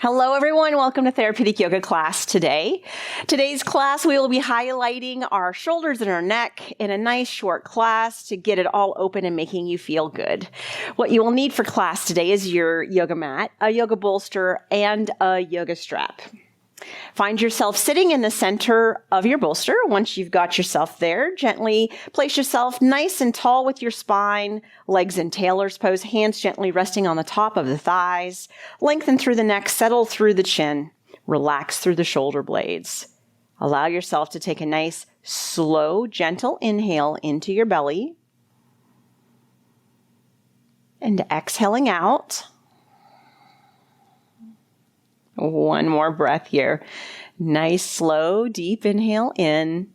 Hello everyone, welcome to Therapeutic Yoga class today. Today's class we will be highlighting our shoulders and our neck in a nice short class to get it all open and making you feel good. What you will need for class today is your yoga mat, a yoga bolster, and a yoga strap. Find yourself sitting in the center of your bolster. Once you've got yourself there, gently place yourself nice and tall with your spine, legs in tailor's pose, hands gently resting on the top of the thighs. Lengthen through the neck, settle through the chin, relax through the shoulder blades. Allow yourself to take a nice, slow, gentle inhale into your belly. And exhaling out. One more breath here. Nice, slow, deep inhale in.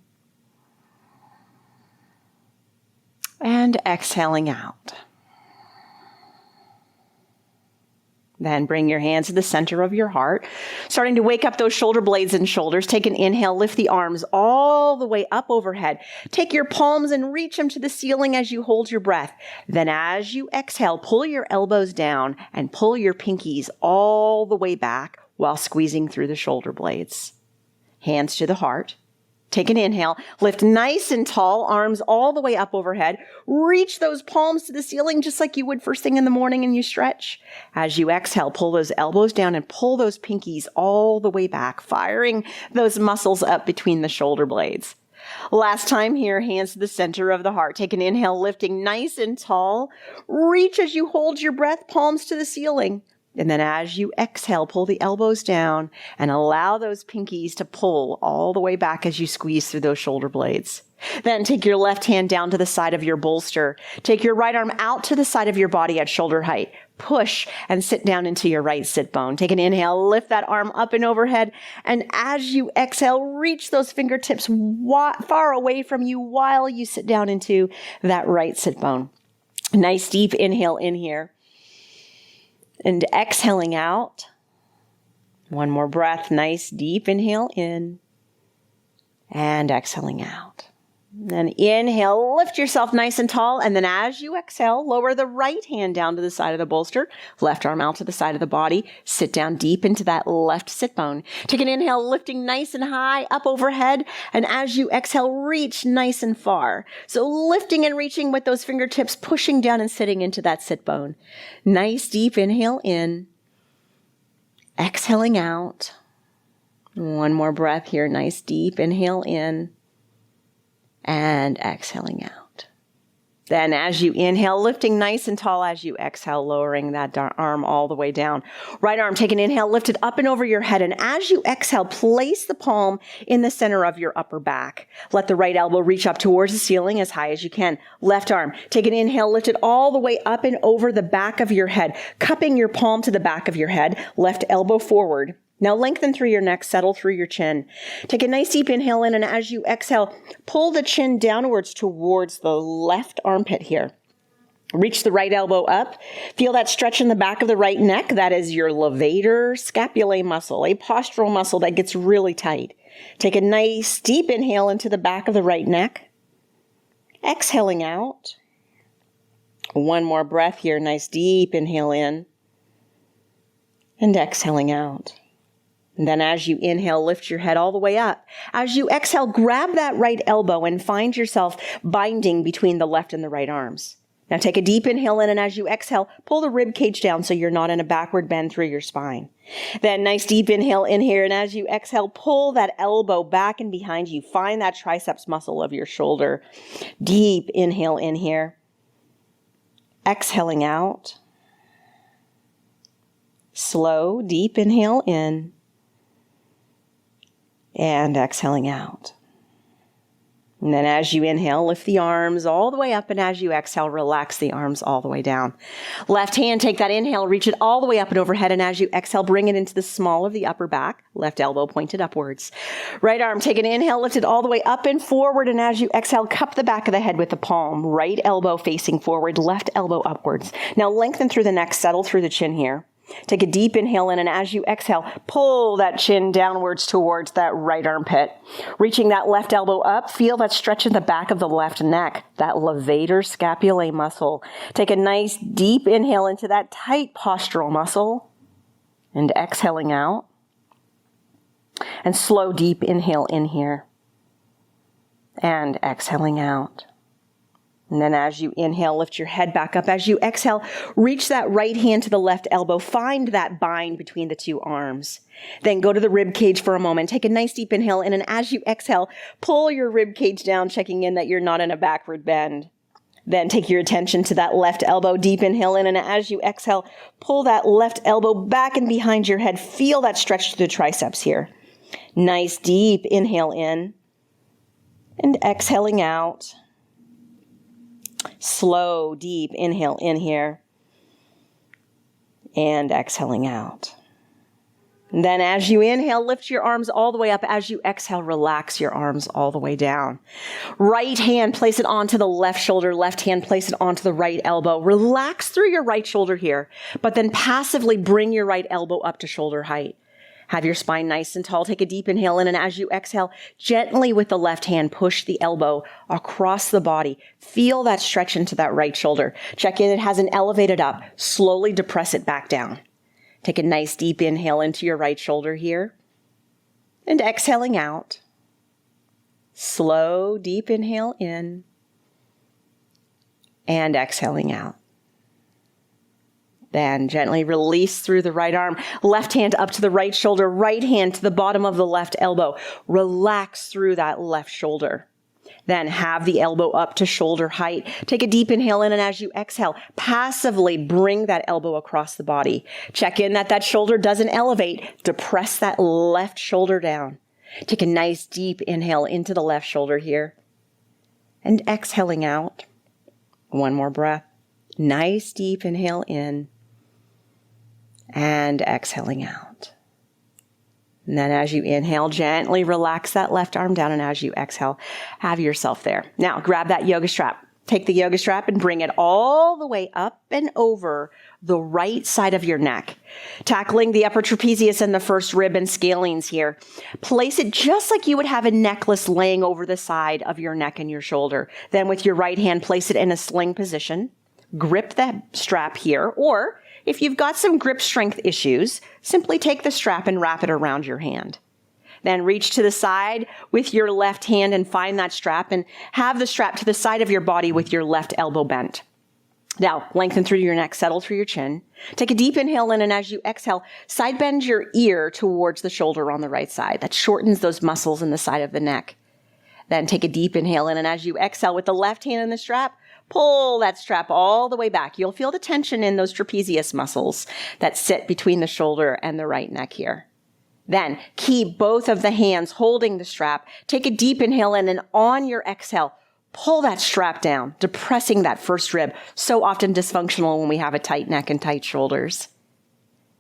And exhaling out. Then bring your hands to the center of your heart, starting to wake up those shoulder blades and shoulders. Take an inhale, lift the arms all the way up overhead. Take your palms and reach them to the ceiling as you hold your breath. Then as you exhale, pull your elbows down and pull your pinkies all the way back while squeezing through the shoulder blades. Hands to the heart. Take an inhale, lift nice and tall, arms all the way up overhead. Reach those palms to the ceiling just like you would first thing in the morning and you stretch. As you exhale, pull those elbows down and pull those pinkies all the way back, firing those muscles up between the shoulder blades. Last time here, hands to the center of the heart. Take an inhale, lifting nice and tall. Reach as you hold your breath, palms to the ceiling. And then as you exhale, pull the elbows down and allow those pinkies to pull all the way back as you squeeze through those shoulder blades. Then take your left hand down to the side of your bolster. Take your right arm out to the side of your body at shoulder height. Push and sit down into your right sit bone. Take an inhale, lift that arm up and overhead. And as you exhale, reach those fingertips far away from you while you sit down into that right sit bone. Nice deep inhale in here. And exhaling out. One more breath. Nice deep inhale in. And exhaling out. Then inhale, lift yourself nice and tall. And then as you exhale, lower the right hand down to the side of the bolster. Left arm out to the side of the body. Sit down deep into that left sit bone. Take an inhale, lifting nice and high up overhead. And as you exhale, reach nice and far. So lifting and reaching with those fingertips, pushing down and sitting into that sit bone. Nice deep inhale in. Exhaling out. One more breath here. Nice deep inhale in. And exhaling out. Then as you inhale, lifting nice and tall as you exhale, lowering that arm all the way down. Right arm, take an inhale, lift it up and over your head. And as you exhale, place the palm in the center of your upper back. Let the right elbow reach up towards the ceiling as high as you can. Left arm, take an inhale, lift it all the way up and over the back of your head, cupping your palm to the back of your head, left elbow forward. Now lengthen through your neck, settle through your chin. Take a nice deep inhale in, and as you exhale, pull the chin downwards towards the left armpit here. Reach the right elbow up. Feel that stretch in the back of the right neck. That is your levator scapulae muscle, a postural muscle that gets really tight. Take a nice deep inhale into the back of the right neck. Exhaling out. One more breath here. Nice deep inhale in. And exhaling out. And then as you inhale, lift your head all the way up. As you exhale, grab that right elbow and find yourself binding between the left and the right arms. Now take a deep inhale in, and as you exhale, pull the rib cage down so you're not in a backward bend through your spine. Then nice deep inhale in here, and as you exhale, pull that elbow back and behind you. Find that triceps muscle of your shoulder. Deep inhale in here. Exhaling out. Slow, deep inhale in. And exhaling out. And then as you inhale, lift the arms all the way up. And as you exhale, relax the arms all the way down. Left hand, take that inhale, reach it all the way up and overhead. And as you exhale, bring it into the small of the upper back. Left elbow pointed upwards. Right arm, take an inhale, lift it all the way up and forward. And as you exhale, cup the back of the head with the palm. Right elbow facing forward, left elbow upwards. Now lengthen through the neck, settle through the chin here. Take a deep inhale in, and as you exhale, pull that chin downwards towards that right armpit. Reaching that left elbow up, feel that stretch in the back of the left neck, that levator scapulae muscle. Take a nice deep inhale into that tight postural muscle. And exhaling out. And slow, deep inhale in here. And exhaling out. And then as you inhale, lift your head back up. As you exhale, reach that right hand to the left elbow. Find that bind between the two arms. Then go to the rib cage for a moment. Take a nice deep inhale in, and as you exhale, pull your rib cage down, checking in that you're not in a backward bend. Then take your attention to that left elbow. Deep inhale in, and as you exhale, pull that left elbow back and behind your head. Feel that stretch to the triceps here. Nice deep inhale in, and exhaling out. Slow, deep inhale in here, and exhaling out. And then as you inhale, lift your arms all the way up. As you exhale, relax your arms all the way down. Right hand, place it onto the left shoulder. Left hand, place it onto the right elbow. Relax through your right shoulder here, but then passively bring your right elbow up to shoulder height. Have your spine nice and tall. Take a deep inhale in, and as you exhale, gently with the left hand, push the elbow across the body. Feel that stretch into that right shoulder. Check in, it hasn't elevated up. Slowly depress it back down. Take a nice deep inhale into your right shoulder here. And exhaling out. Slow, deep inhale in. And exhaling out. Then gently release through the right arm. Left hand up to the right shoulder. Right hand to the bottom of the left elbow. Relax through that left shoulder. Then have the elbow up to shoulder height. Take a deep inhale in, and as you exhale, passively bring that elbow across the body. Check in that shoulder doesn't elevate. Depress that left shoulder down. Take a nice deep inhale into the left shoulder here. And exhaling out. One more breath. Nice deep inhale in. And exhaling out. And then as you inhale, gently relax that left arm down. And as you exhale, have yourself there. Now grab that yoga strap. Take the yoga strap and bring it all the way up and over the right side of your neck. Tackling the upper trapezius and the first rib and scalenes here. Place it just like you would have a necklace laying over the side of your neck and your shoulder. Then with your right hand, place it in a sling position. Grip that strap here, or if you've got some grip strength issues, simply take the strap and wrap it around your hand. Then reach to the side with your left hand and find that strap and have the strap to the side of your body with your left elbow bent. Now, lengthen through your neck, settle through your chin. Take a deep inhale in, and as you exhale, side bend your ear towards the shoulder on the right side. That shortens those muscles in the side of the neck. Then take a deep inhale in, and as you exhale with the left hand in the strap, pull that strap all the way back. You'll feel the tension in those trapezius muscles that sit between the shoulder and the right neck here. Then keep both of the hands holding the strap. Take a deep inhale in, and on your exhale, pull that strap down, depressing that first rib. So often dysfunctional when we have a tight neck and tight shoulders.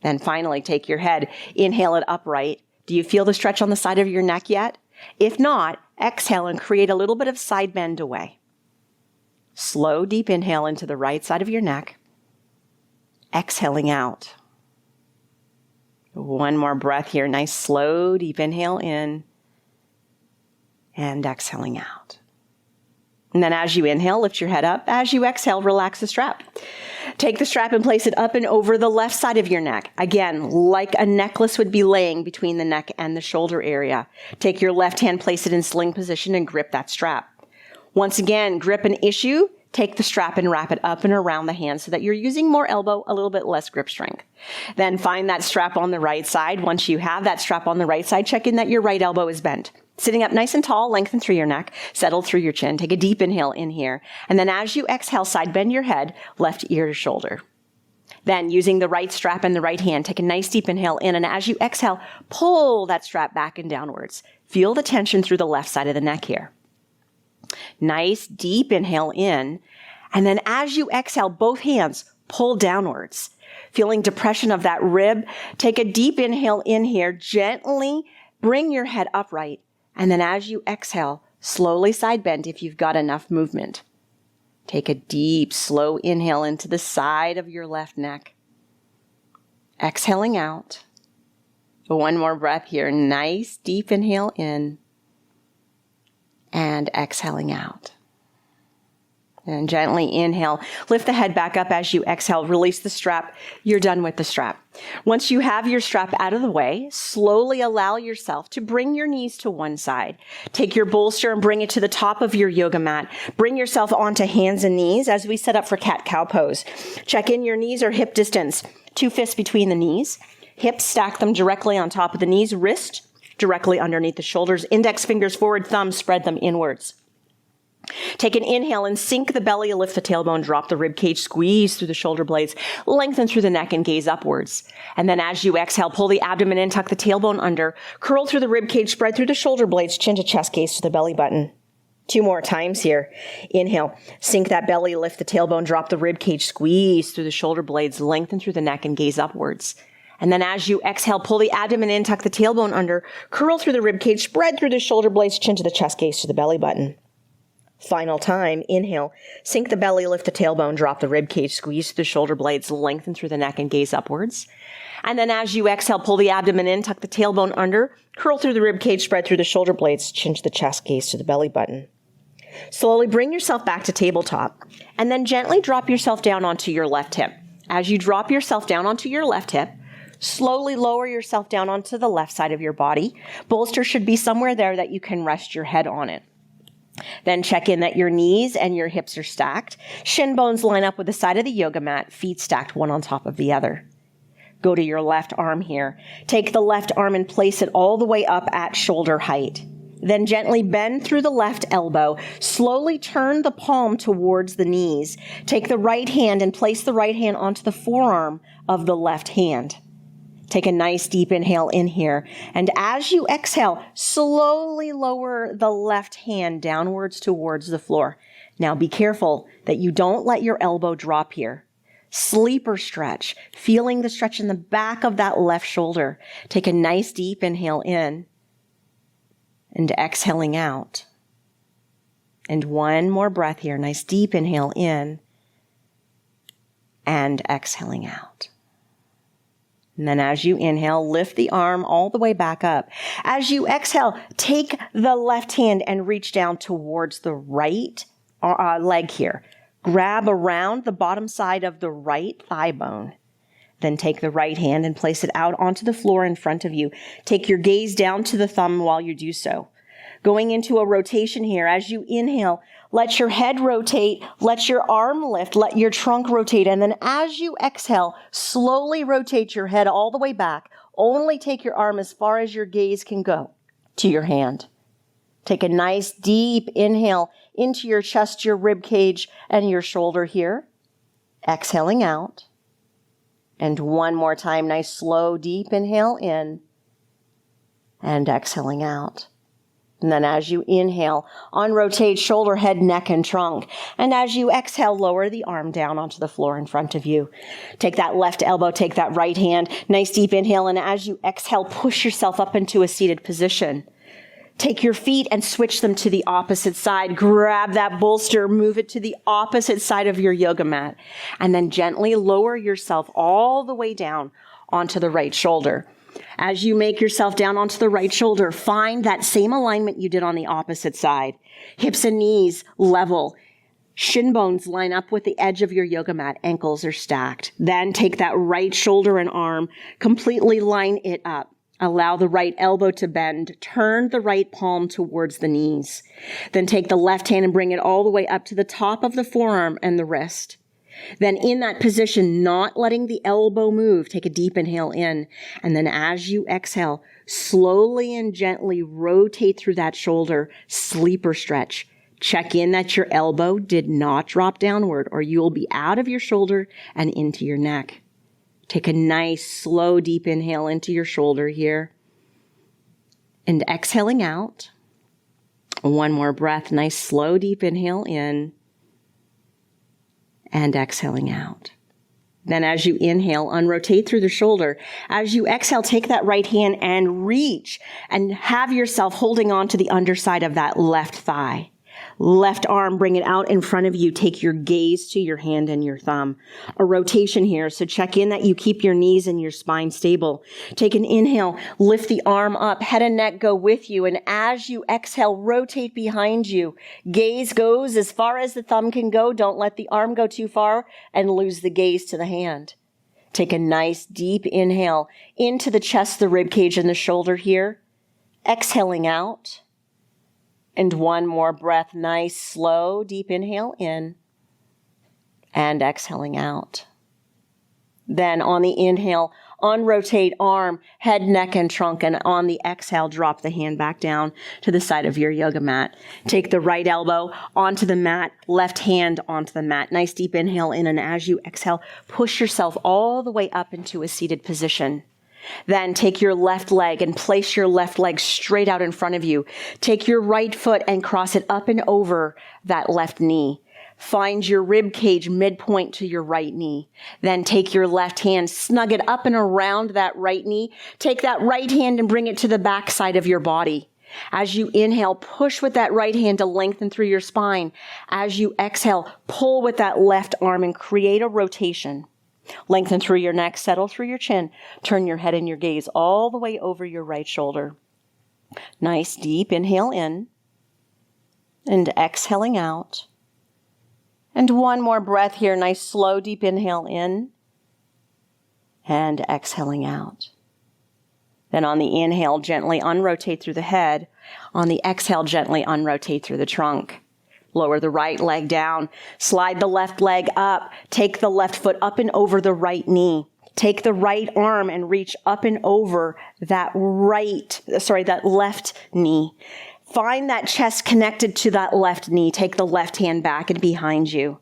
Then finally, take your head, inhale it upright. Do you feel the stretch on the side of your neck yet? If not, exhale and create a little bit of side bend away. Slow, deep inhale into the right side of your neck. Exhaling out. One more breath here. Nice, slow, deep inhale in. And exhaling out. And then as you inhale, lift your head up. As you exhale, relax the strap. Take the strap and place it up and over the left side of your neck. Again, like a necklace would be laying between the neck and the shoulder area. Take your left hand, place it in sling position, and grip that strap. Once again, grip an issue, take the strap and wrap it up and around the hand so that you're using more elbow, a little bit less grip strength. Then find that strap on the right side. Once you have that strap on the right side, check in that your right elbow is bent. Sitting up nice and tall, lengthen through your neck, settle through your chin. Take a deep inhale in here. And then as you exhale, side bend your head, left ear to shoulder. Then using the right strap and the right hand, take a nice deep inhale in. And as you exhale, pull that strap back and downwards. Feel the tension through the left side of the neck here. Nice deep inhale in. And then as you exhale, both hands pull downwards. Feeling depression of that rib, take a deep inhale in here. Gently bring your head upright. And then as you exhale, slowly side bend if you've got enough movement. Take a deep, slow inhale into the side of your left neck. Exhaling out. One more breath here. Nice deep inhale in. And exhaling out. And gently inhale, lift the head back up as you exhale, release the strap. You're done with the strap. Once you have your strap out of the way, slowly allow yourself to bring your knees to one side. Take your bolster and bring it to the top of your yoga mat. Bring yourself onto hands and knees as we set up for cat-cow pose. Check in your knees or hip distance. 2 fists between the knees. Hips, stack them directly on top of the knees. Wrist directly underneath the shoulders. Index fingers forward, thumbs spread them inwards. Take an inhale and sink the belly, lift the tailbone, drop the rib cage, squeeze through the shoulder blades, lengthen through the neck and gaze upwards. And then as you exhale, pull the abdomen in, tuck the tailbone under, curl through the rib cage, spread through the shoulder blades, chin to chest, gaze to the belly button. 2 more times here. Inhale, sink that belly, lift the tailbone, drop the rib cage, squeeze through the shoulder blades, lengthen through the neck and gaze upwards. And then as you exhale, pull the abdomen in, tuck the tailbone under, curl through the rib cage, spread through the shoulder blades, chin to the chest, gaze to the belly button. Final time, inhale, sink the belly, lift the tailbone, drop the rib cage, squeeze through the shoulder blades, lengthen through the neck and gaze upwards. And then as you exhale, pull the abdomen in, tuck the tailbone under, curl through the rib cage, spread through the shoulder blades, chin to the chest, gaze to the belly button. Slowly bring yourself back to tabletop and then gently drop yourself down onto your left hip. As you drop yourself down onto your left hip, slowly lower yourself down onto the left side of your body. Bolster should be somewhere there that you can rest your head on it. Then check in that your knees and your hips are stacked. Shin bones line up with the side of the yoga mat, feet stacked one on top of the other. Go to your left arm here. Take the left arm and place it all the way up at shoulder height. Then gently bend through the left elbow. Slowly turn the palm towards the knees. Take the right hand and place the right hand onto the forearm of the left hand. Take a nice deep inhale in here. And as you exhale, slowly lower the left hand downwards towards the floor. Now be careful that you don't let your elbow drop here. Sleeper stretch, feeling the stretch in the back of that left shoulder. Take a nice deep inhale in and exhaling out. And one more breath here. Nice deep inhale in and exhaling out. And then as you inhale, lift the arm all the way back up. As you exhale, take the left hand and reach down towards the right leg here. Grab around the bottom side of the right thigh bone. Then take the right hand and place it out onto the floor in front of you. Take your gaze down to the thumb while you do so. Going into a rotation here. As you inhale, let your head rotate, let your arm lift, let your trunk rotate. And then as you exhale, slowly rotate your head all the way back. Only take your arm as far as your gaze can go to your hand. Take a nice deep inhale into your chest, your rib cage, and your shoulder here. Exhaling out. And one more time, nice slow deep inhale in and exhaling out. And then as you inhale, on-rotate shoulder, head, neck, and trunk. And as you exhale, lower the arm down onto the floor in front of you. Take that left elbow, take that right hand, nice deep inhale. And as you exhale, push yourself up into a seated position. Take your feet and switch them to the opposite side. Grab that bolster, move it to the opposite side of your yoga mat. And then gently lower yourself all the way down onto the right shoulder. As you make yourself down onto the right shoulder, find that same alignment you did on the opposite side. Hips and knees level. Shin bones line up with the edge of your yoga mat. Ankles are stacked. Then take that right shoulder and arm, completely line it up. Allow the right elbow to bend. Turn the right palm towards the knees. Then take the left hand and bring it all the way up to the top of the forearm and the wrist. Then in that position, not letting the elbow move, take a deep inhale in. And then as you exhale, slowly and gently rotate through that shoulder, sleeper stretch. Check in that your elbow did not drop downward or you will be out of your shoulder and into your neck. Take a nice, slow, deep inhale into your shoulder here. And exhaling out. One more breath, nice, slow, deep inhale in. And exhaling out. Then as you inhale, unrotate through the shoulder. As you exhale, take that right hand and reach and have yourself holding on to the underside of that left thigh. Left arm, bring it out in front of you. Take your gaze to your hand and your thumb. A rotation here, so check in that you keep your knees and your spine stable. Take an inhale, lift the arm up, head and neck go with you, and as you exhale, rotate behind you. Gaze goes as far as the thumb can go. Don't let the arm go too far and lose the gaze to the hand. Take a nice deep inhale into the chest, the rib cage, and the shoulder here. Exhaling out. And one more breath, nice, slow, deep inhale in and exhaling out. Then on the inhale, unrotate arm, head, neck, and trunk. And on the exhale, drop the hand back down to the side of your yoga mat. Take the right elbow onto the mat, left hand onto the mat. Nice deep inhale in. And as you exhale, push yourself all the way up into a seated position. Then take your left leg and place your left leg straight out in front of you. Take your right foot and cross it up and over that left knee. Find your rib cage midpoint to your right knee. Then take your left hand, snug it up and around that right knee. Take that right hand and bring it to the back side of your body. As you inhale, push with that right hand to lengthen through your spine. As you exhale, pull with that left arm and create a rotation. Lengthen through your neck, settle through your chin. Turn your head and your gaze all the way over your right shoulder. Nice deep inhale in and exhaling out. And one more breath here. Nice slow deep inhale in and exhaling out. Then on the inhale, gently unrotate through the head. On the exhale, gently unrotate through the trunk. Lower the right leg down. Slide the left leg up. Take the left foot up and over the right knee. Take the right arm and reach up and over that left knee. Find that chest connected to that left knee. Take the left hand back and behind you.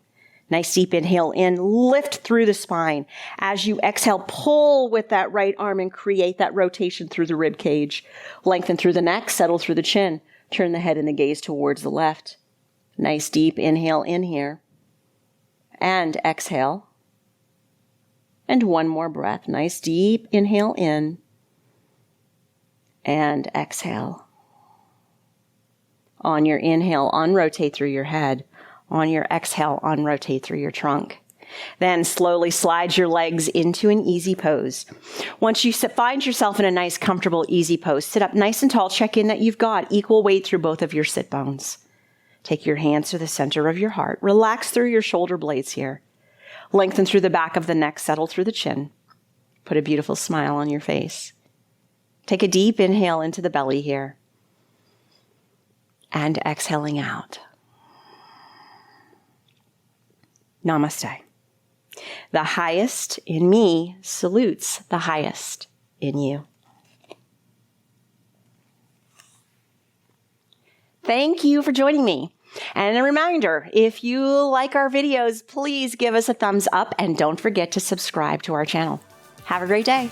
Nice deep inhale in. Lift through the spine. As you exhale, pull with that right arm and create that rotation through the rib cage. Lengthen through the neck. Settle through the chin. Turn the head and the gaze towards the left. Nice deep inhale in here and exhale. And one more breath. Nice deep inhale in and exhale. On your inhale, unrotate through your head. On your exhale, unrotate through your trunk. Then slowly slide your legs into an easy pose. Once you find yourself in a nice, comfortable, easy pose, sit up nice and tall. Check in that you've got equal weight through both of your sit bones. Take your hands to the center of your heart. Relax through your shoulder blades here. Lengthen through the back of the neck. Settle through the chin. Put a beautiful smile on your face. Take a deep inhale into the belly here. And exhaling out. Namaste. The highest in me salutes the highest in you. Thank you for joining me. And a reminder, if you like our videos, please give us a thumbs up and don't forget to subscribe to our channel. Have a great day.